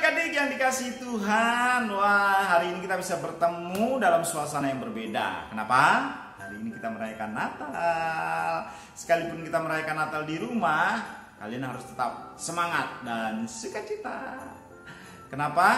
adik-adik yang dikasihi Tuhan, wah hari ini kita bisa bertemu dalam suasana yang berbeda. Kenapa? Hari ini kita merayakan Natal. Sekalipun kita merayakan Natal di rumah, kalian harus tetap semangat dan sukacita. Kenapa?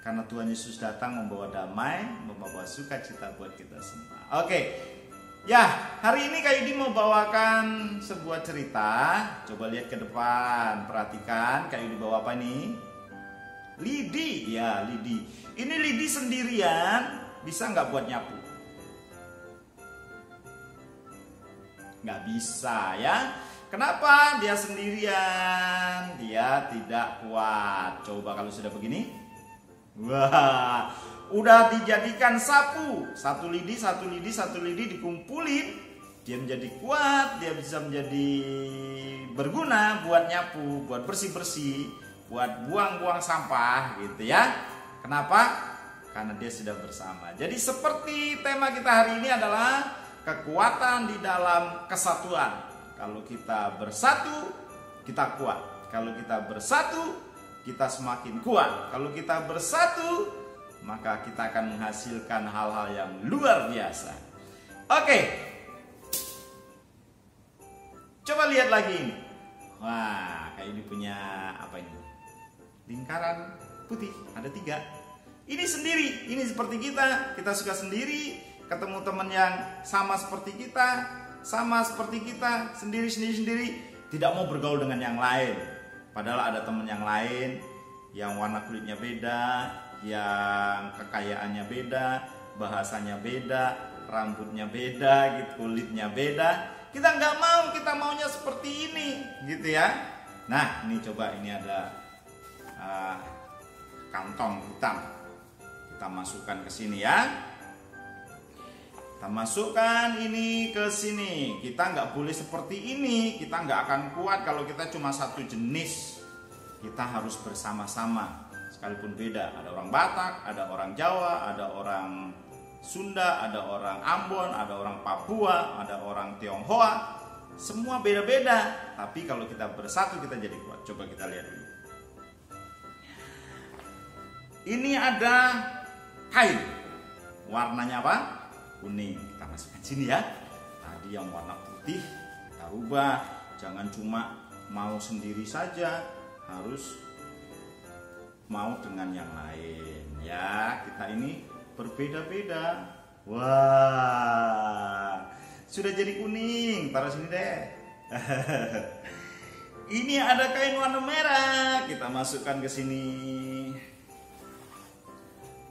Karena Tuhan Yesus datang membawa damai, membawa sukacita buat kita semua. Oke, ya hari ini Kak Yudi mau bawakan sebuah cerita. Coba lihat ke depan, perhatikan Kak Yudi bawa apa nih? Lidi, ya Lidi. Ini Lidi sendirian, bisa nggak buat nyapu? Nggak bisa ya. Kenapa? Dia sendirian, dia tidak kuat. Coba kalau sudah begini, wah, udah dijadikan sapu. Satu lidi dikumpulin, dia menjadi kuat, dia bisa menjadi berguna buat nyapu, buat bersih-bersih, buat buang-buang sampah gitu ya. Kenapa? Karena dia sudah bersama. Jadi seperti tema kita hari ini adalah kekuatan di dalam kesatuan. Kalau kita bersatu, kita kuat. Kalau kita bersatu, kita semakin kuat. Kalau kita bersatu, maka kita akan menghasilkan hal-hal yang luar biasa. Oke, coba lihat lagi ini. Wah, kayak ini punya apa ini? Lingkaran putih, ada 3. Ini sendiri, ini seperti kita suka sendiri, ketemu teman yang sama seperti kita, sendiri, tidak mau bergaul dengan yang lain. Padahal ada teman yang lain, yang warna kulitnya beda, yang kekayaannya beda, bahasanya beda, rambutnya beda, gitu, kulitnya beda. Kita nggak mau, kita maunya seperti ini, gitu ya. Nah, ini coba, ini ada kantong hitam, kita masukkan ke sini ya. Kita masukkan ini ke sini. Kita nggak boleh seperti ini, kita nggak akan kuat kalau kita cuma satu jenis. Kita harus bersama-sama, sekalipun beda. Ada orang Batak, ada orang Jawa, ada orang Sunda, ada orang Ambon, ada orang Papua, ada orang Tionghoa. Semua beda-beda, tapi kalau kita bersatu kita jadi kuat. Coba kita lihat dulu. Ini ada kain, warnanya apa? Kuning. Kita masukkan sini ya. Tadi yang warna putih kita rubah. Jangan cuma mau sendiri saja, harus mau dengan yang lain ya. Kita ini berbeda-beda. Wah, sudah jadi kuning. Taruh sini deh. Ini ada kain warna merah. Kita masukkan ke sini.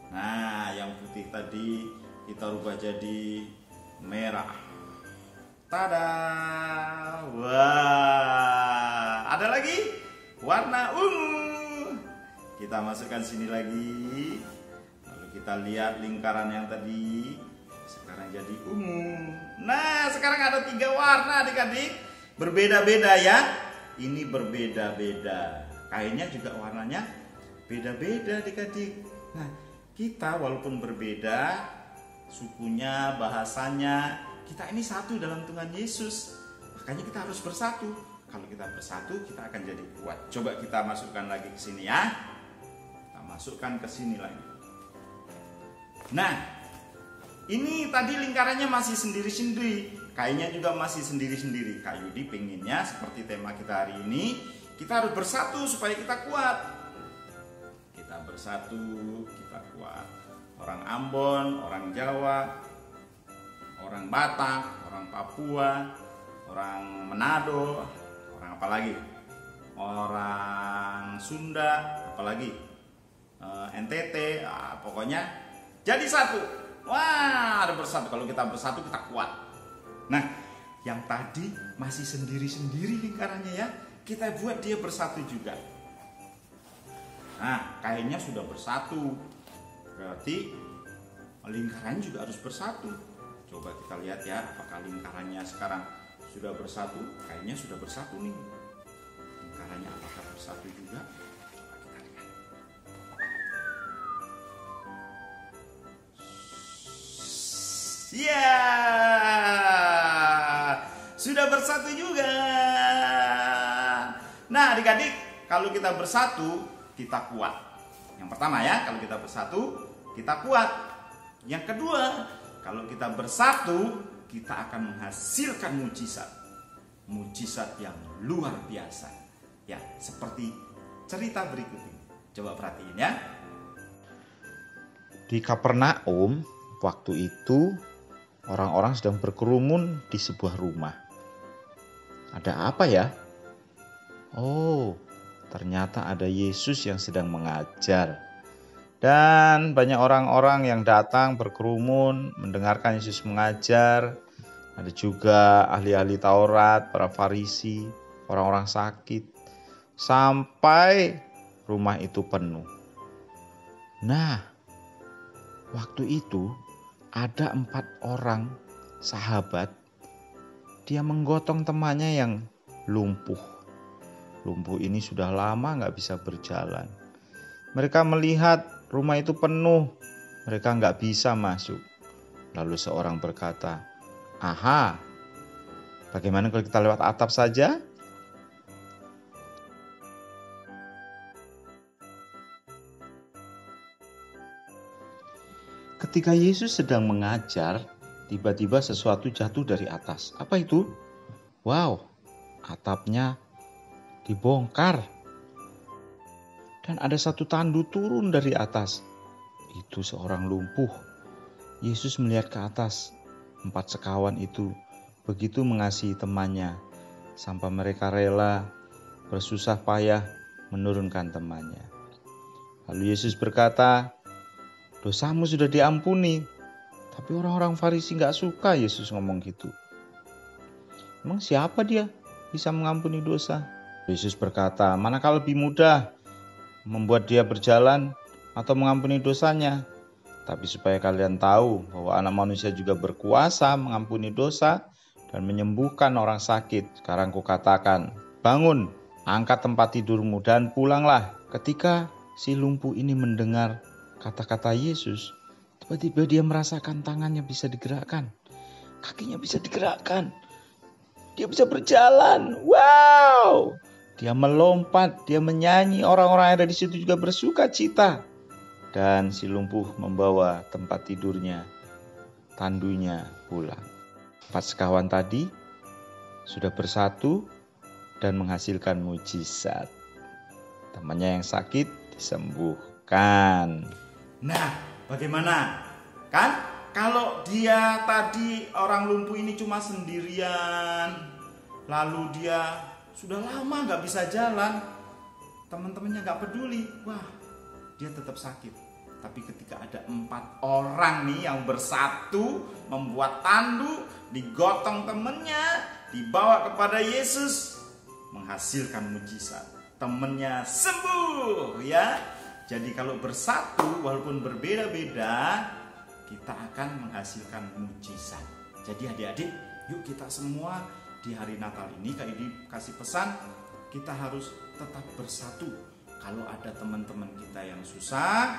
Nah, yang putih tadi kita rubah jadi merah. Tada! Wah, ada lagi warna ungu. Kita masukkan sini lagi. Lalu kita lihat lingkaran yang tadi sekarang jadi ungu. Nah, sekarang ada 3 warna adik-adik. Berbeda-beda ya. Ini berbeda-beda. Kainnya juga warnanya beda-beda adik-adik. Nah, kita walaupun berbeda sukunya, bahasanya, kita ini satu dalam Tuhan Yesus. Makanya kita harus bersatu. Kalau kita bersatu, kita akan jadi kuat. Coba kita masukkan lagi ke sini ya. Kita masukkan ke sini lagi. Nah, ini tadi lingkarannya masih sendiri-sendiri. Kainnya juga masih sendiri-sendiri. Kak Yudi pengennya seperti tema kita hari ini, kita harus bersatu supaya kita kuat. Kita bersatu, kita kuat. Orang Ambon, orang Jawa, orang Batak, orang Papua, orang Manado, orang apa lagi? Orang Sunda, apalagi NTT, pokoknya jadi satu. Wah, ada bersatu. Kalau kita bersatu kita kuat. Nah, yang tadi masih sendiri-sendiri lingkarannya ya, kita buat dia bersatu juga. Nah, kainnya sudah bersatu, berarti lingkarannya juga harus bersatu. Coba kita lihat ya, apakah lingkarannya sekarang sudah bersatu? Kainnya sudah bersatu nih. Lingkarannya apakah bersatu juga? Coba kita lihat. Ya, sudah bersatu juga. Nah, adik-adik, kalau kita bersatu, kita kuat. Yang pertama ya, kalau kita bersatu, kita kuat. Yang kedua, kalau kita bersatu, kita akan menghasilkan mujizat. Mujizat yang luar biasa. Ya, seperti cerita berikut ini. Coba perhatiin ya. Di Kapernaum, waktu itu orang-orang sedang berkerumun di sebuah rumah. Ada apa ya? Oh, ternyata ada Yesus yang sedang mengajar. Dan banyak orang-orang yang datang berkerumun mendengarkan Yesus mengajar. Ada juga ahli-ahli Taurat, para Farisi, orang-orang sakit. Sampai rumah itu penuh. Nah, waktu itu ada 4 orang sahabat. Dia menggotong temannya yang lumpuh. Lumpuh ini sudah lama gak bisa berjalan. Mereka melihat rumah itu penuh. Mereka gak bisa masuk. Lalu seorang berkata, "Aha, bagaimana kalau kita lewat atap saja?" Ketika Yesus sedang mengajar, tiba-tiba sesuatu jatuh dari atas. Apa itu? Wow, atapnya dibongkar. Dan ada satu tandu turun dari atas. Itu seorang lumpuh. Yesus melihat ke atas. 4 sekawan itu begitu mengasihi temannya, sampai mereka rela bersusah payah menurunkan temannya. Lalu Yesus berkata, "Dosamu sudah diampuni." Tapi orang-orang Farisi gak suka Yesus ngomong gitu. Emang siapa dia bisa mengampuni dosa? Yesus berkata, "Manakah lebih mudah membuat dia berjalan atau mengampuni dosanya? Tapi supaya kalian tahu bahwa Anak Manusia juga berkuasa mengampuni dosa dan menyembuhkan orang sakit. Sekarang kukatakan, bangun, angkat tempat tidurmu dan pulanglah." Ketika si lumpuh ini mendengar kata-kata Yesus, tiba-tiba dia merasakan tangannya bisa digerakkan, kakinya bisa digerakkan, dia bisa berjalan. Wow! Dia melompat, dia menyanyi, orang-orang yang ada di situ juga bersuka cita. Dan si lumpuh membawa tempat tidurnya, tandunya pulang. 4 sekawan tadi sudah bersatu dan menghasilkan mujizat. Temannya yang sakit disembuhkan. Nah, bagaimana? Kan kalau dia tadi orang lumpuh ini cuma sendirian, lalu dia sudah lama gak bisa jalan, teman-temannya gak peduli, wah dia tetap sakit. Tapi ketika ada 4 orang nih yang bersatu membuat tandu, digotong temennya, dibawa kepada Yesus, menghasilkan mujizat. Temennya sembuh ya. Jadi kalau bersatu walaupun berbeda-beda, kita akan menghasilkan mujizat. Jadi adik-adik, yuk kita semua di hari Natal ini Kak Idi kasih pesan, kita harus tetap bersatu. Kalau ada teman-teman kita yang susah,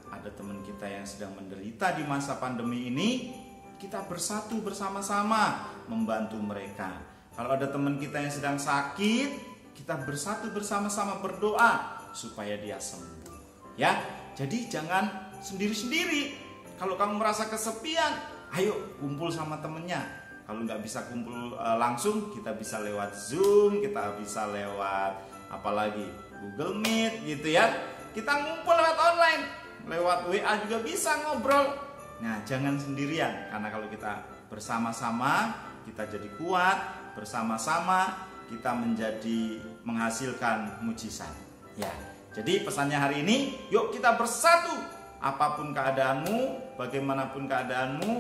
ada teman kita yang sedang menderita di masa pandemi ini, kita bersatu bersama-sama membantu mereka. Kalau ada teman kita yang sedang sakit, kita bersatu bersama-sama berdoa supaya dia sembuh. Ya, jadi jangan sendiri-sendiri. Kalau kamu merasa kesepian, ayo kumpul sama temennya. Kalau nggak bisa kumpul langsung, kita bisa lewat Zoom, kita bisa lewat apalagi Google Meet gitu ya. Kita ngumpul lewat online, lewat WA juga bisa ngobrol. Nah, jangan sendirian, karena kalau kita bersama-sama kita jadi kuat, bersama-sama kita menjadi menghasilkan mujizat. Ya, jadi pesannya hari ini, yuk kita bersatu. Apapun keadaanmu, bagaimanapun keadaanmu,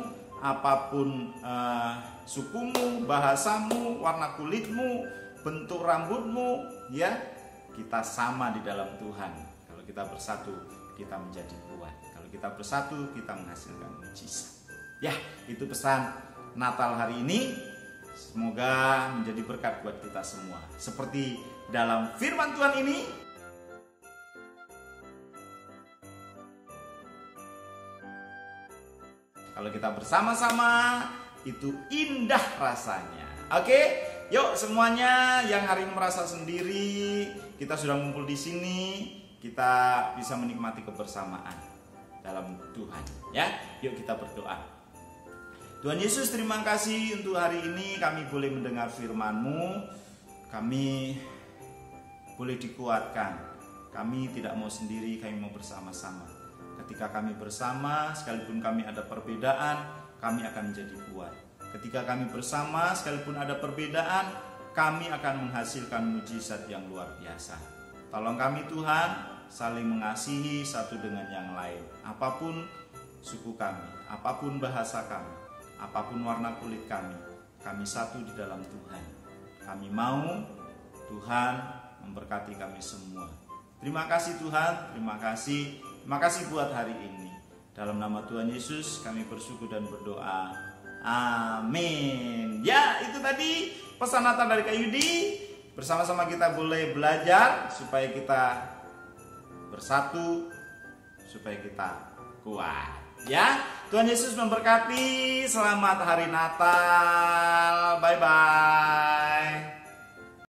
apapun sukumu, bahasamu, warna kulitmu, bentuk rambutmu, ya, kita sama di dalam Tuhan. Kalau kita bersatu, kita menjadi kuat. Kalau kita bersatu, kita menghasilkan mujizat. Ya, itu pesan Natal hari ini. Semoga menjadi berkat buat kita semua. Seperti dalam firman Tuhan ini, kalau kita bersama-sama, itu indah rasanya. Oke, yuk semuanya yang hari ini merasa sendiri, kita sudah ngumpul di sini. kita bisa menikmati kebersamaan dalam Tuhan. Ya, yuk kita berdoa. Tuhan Yesus, terima kasih untuk hari ini kami boleh mendengar firman-Mu. Kami boleh dikuatkan. Kami tidak mau sendiri, kami mau bersama-sama. Ketika kami bersama, sekalipun kami ada perbedaan, kami akan menjadi kuat. Ketika kami bersama, sekalipun ada perbedaan, kami akan menghasilkan mujizat yang luar biasa. Tolong kami Tuhan, saling mengasihi satu dengan yang lain. Apapun suku kami, apapun bahasa kami, apapun warna kulit kami satu di dalam Tuhan. Kami mau Tuhan memberkati kami semua. Terima kasih Tuhan, terima kasih buat hari ini. Dalam nama Tuhan Yesus kami bersyukur dan berdoa. Amin. Ya, itu tadi pesan Natal dari Kak Yudi. Bersama-sama kita boleh belajar supaya kita bersatu, supaya kita kuat. Ya, Tuhan Yesus memberkati. Selamat hari Natal. Bye-bye.